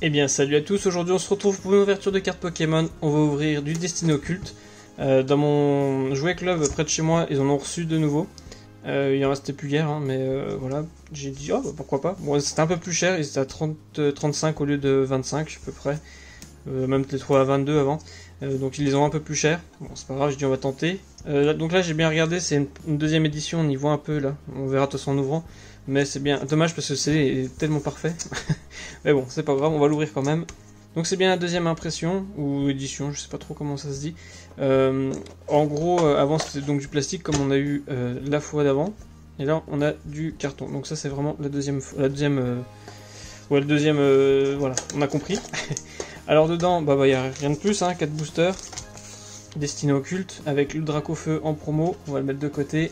Eh bien salut à tous, aujourd'hui on se retrouve pour une ouverture de cartes Pokémon. On va ouvrir du Destiny Occulte. Dans mon jouet club près de chez moi, ils en ont reçu de nouveau. Il en restait plus hier, hein, mais voilà, j'ai dit oh bah, pourquoi pas. Bon, c'était un peu plus cher, ils étaient à 35 au lieu de 25 à peu près. Même peut-être à 22 avant. Donc ils les ont un peu plus cher. Bon c'est pas grave, j'ai dit on va tenter. Donc là j'ai bien regardé, c'est une deuxième édition, on y voit un peu là. On verra de toute façon en ouvrant. Mais c'est bien, dommage parce que le CD est tellement parfait. Mais bon, c'est pas grave, on va l'ouvrir quand même. Donc c'est bien la deuxième impression, ou édition, je sais pas trop comment ça se dit. En gros, avant c'était donc du plastique comme on a eu la fois d'avant. Et là on a du carton. Donc ça c'est vraiment la deuxième, voilà, on a compris. Alors dedans, bah y a rien de plus, hein, 4 boosters. Destiny Occulte, avec le Dracofeu en promo, on va le mettre de côté.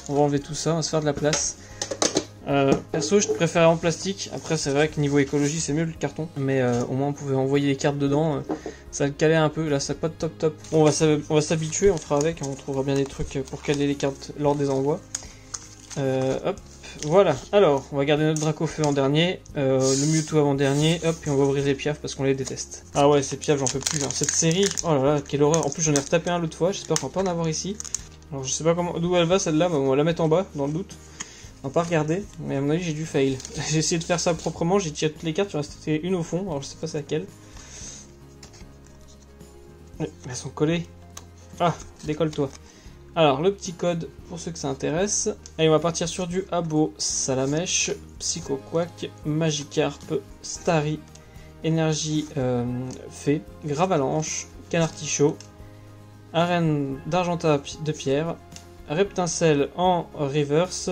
On va enlever tout ça, on va se faire de la place. Perso, je préférais en plastique. Après, c'est vrai que niveau écologie, c'est mieux le carton. Mais au moins, on pouvait envoyer les cartes dedans. Ça le calait un peu. Là, c'est pas top top. Bon, on va s'habituer, on fera avec. On trouvera bien des trucs pour caler les cartes lors des envois. Hop, voilà. Alors, on va garder notre Dracofeu en dernier. Le Mewtwo avant dernier. Hop, et on va ouvrir les Piaf parce qu'on les déteste. Ah ouais, ces Piaf, j'en peux plus. Hein. Cette série, oh là là, quelle horreur. En plus, j'en ai retapé un l'autre fois. J'espère qu'on va pas en avoir ici. Alors, je sais pas d'où elle va celle-là, mais on va la mettre en bas, dans le doute. On va pas regarder, mais à mon avis j'ai dû fail. J'ai essayé de faire ça proprement, j'ai tiré toutes les cartes, il en restait une au fond, alors je sais pas c'est laquelle. Mais elles sont collées. Ah, décolle-toi. Alors le petit code pour ceux que ça intéresse. Allez, on va partir sur du Abo, Salamèche, Psycho Quack, Magikarp, Starry, Énergie Fée, Gravalanche, Canartichaud, Arène d'Argenta de Pierre, Reptincelle en reverse.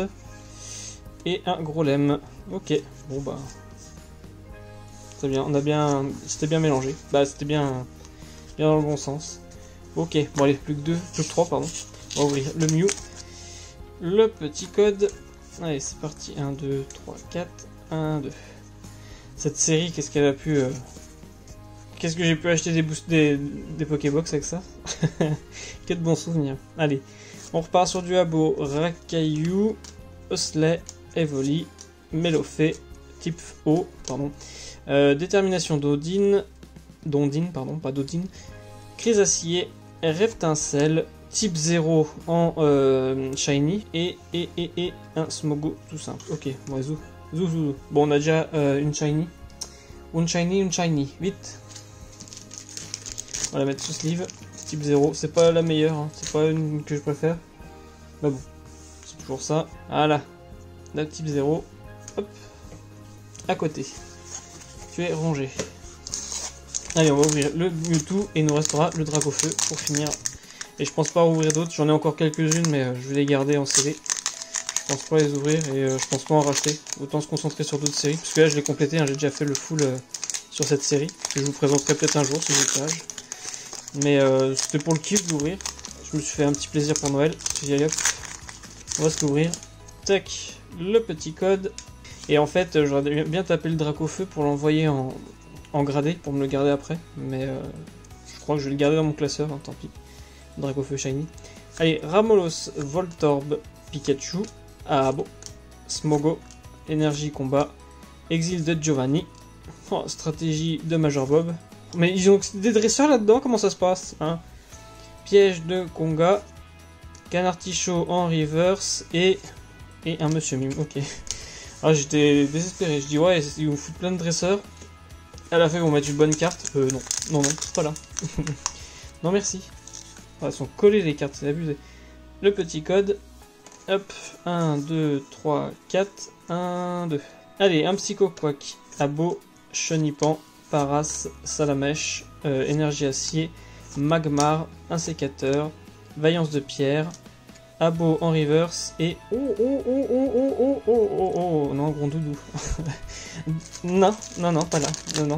Et un gros lemme. Ok, bon bah. C'est bien, c'était bien mélangé. Bah c'était bien dans le bon sens. Ok, bon allez, plus que 3 pardon. On va ouvrir le Mew. Le petit code. Allez, c'est parti. 1, 2, 3, 4. 1, 2. Cette série, qu'est-ce qu'elle a pu... Qu'est-ce que j'ai pu acheter des Pokébox avec ça. Quel bon souvenir. Allez, on repart sur du Abo. Rakayu, Osley, Evoli, Melofé, type O, pardon. Détermination d'Odine, pardon, pas d'Odine. Chrysacier, Reptincelle, type 0 en Shiny, et un Smogo tout simple. Ok, bon, zou. Bon, on a déjà une Shiny. Une Shiny, vite. On va la mettre sous sleeve, type 0. C'est pas la meilleure, hein. C'est pas une que je préfère. Mais bon, c'est toujours ça. Voilà. La type 0, hop, à côté. Tu es rongé. Allez, on va ouvrir le Mewtwo et il nous restera le Dracofeu pour finir. Et je pense pas rouvrir d'autres, j'en ai encore quelques-unes, mais je vais les garder en CD. Je pense pas les ouvrir et je pense pas en racheter. Autant se concentrer sur d'autres séries, parce que là je l'ai complété, hein, j'ai déjà fait le full sur cette série, que je vous présenterai peut-être un jour si j'ai l'âge. Mais c'était pour le kiff d'ouvrir. Je me suis fait un petit plaisir pour Noël. Allez, hop, on va se l'ouvrir. Tac. Le petit code, et en fait j'aurais bien tapé le Dracofeu pour l'envoyer en gradé pour me le garder après, mais je crois que je vais le garder dans mon classeur, hein, tant pis. Dracofeu Shiny. Allez, Ramolos, Voltorb, Pikachu, Abo, Smogo, Énergie Combat, Exil de Giovanni, stratégie de Major Bob. Mais ils ont des dresseurs là-dedans, comment ça se passe, hein? Piège de Konga, Canartichaud en reverse et un Monsieur Mime, ok. Ah, j'étais désespéré, je dis ouais, ils vont foutre plein de dresseurs. À la fin, ils vont mettre une bonne carte. Non, c'est pas là. Non, merci. Ah, elles sont collées les cartes, c'est abusé. Le petit code. Hop, 1, 2, 3, 4, 1, 2. Allez, un Psycho Quack, Abo, Chenipan, Paras, Salamèche, Énergie Acier, Magmar, un Sécateur, Vaillance de Pierre, Abo en reverse et non, Grondoudou. non, pas là. Non.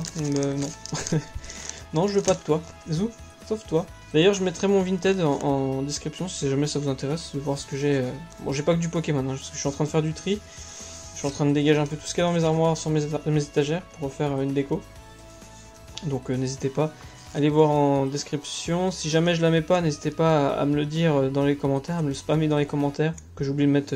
Non, je veux pas de toi. Zou, sauve-toi. D'ailleurs, je mettrai mon Vinted en description si jamais ça vous intéresse de voir ce que j'ai. Bon, j'ai pas que du Pokémon, hein, parce que je suis en train de faire du tri. Je suis en train de dégager un peu tout ce qu'il y a dans mes armoires sur mes étagères pour refaire une déco. Donc n'hésitez pas. Allez voir en description. Si jamais je la mets pas, n'hésitez pas à me le dire dans les commentaires, à me le spammer dans les commentaires, que j'oublie de mettre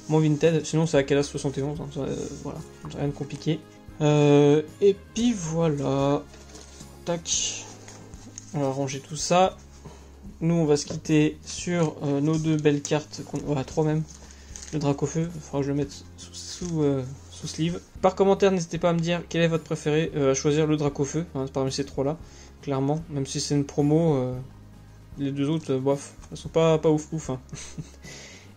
mon Vinted. Sinon c'est à Kala71, hein, voilà, rien de compliqué. Et puis voilà. Tac. On va ranger tout ça. Nous, on va se quitter sur nos deux belles cartes. Voilà, trois même. Le Dracofeu. Il faudra que je le mette sous sleeve. Par commentaire, n'hésitez pas à me dire quel est votre préféré. À choisir le Dracofeu. Hein, parmi ces trois-là. Clairement. Même si c'est une promo. Les deux autres, bof. Elles sont pas ouf. Hein.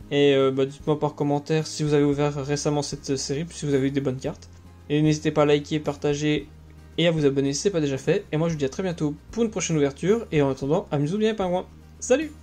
Et dites-moi par commentaire si vous avez ouvert récemment cette série. Puis si vous avez eu des bonnes cartes. Et n'hésitez pas à liker, partager et à vous abonner si ce n'est pas déjà fait. Et moi je vous dis à très bientôt pour une prochaine ouverture. Et en attendant, amusez-vous bien les pingouins. Salut!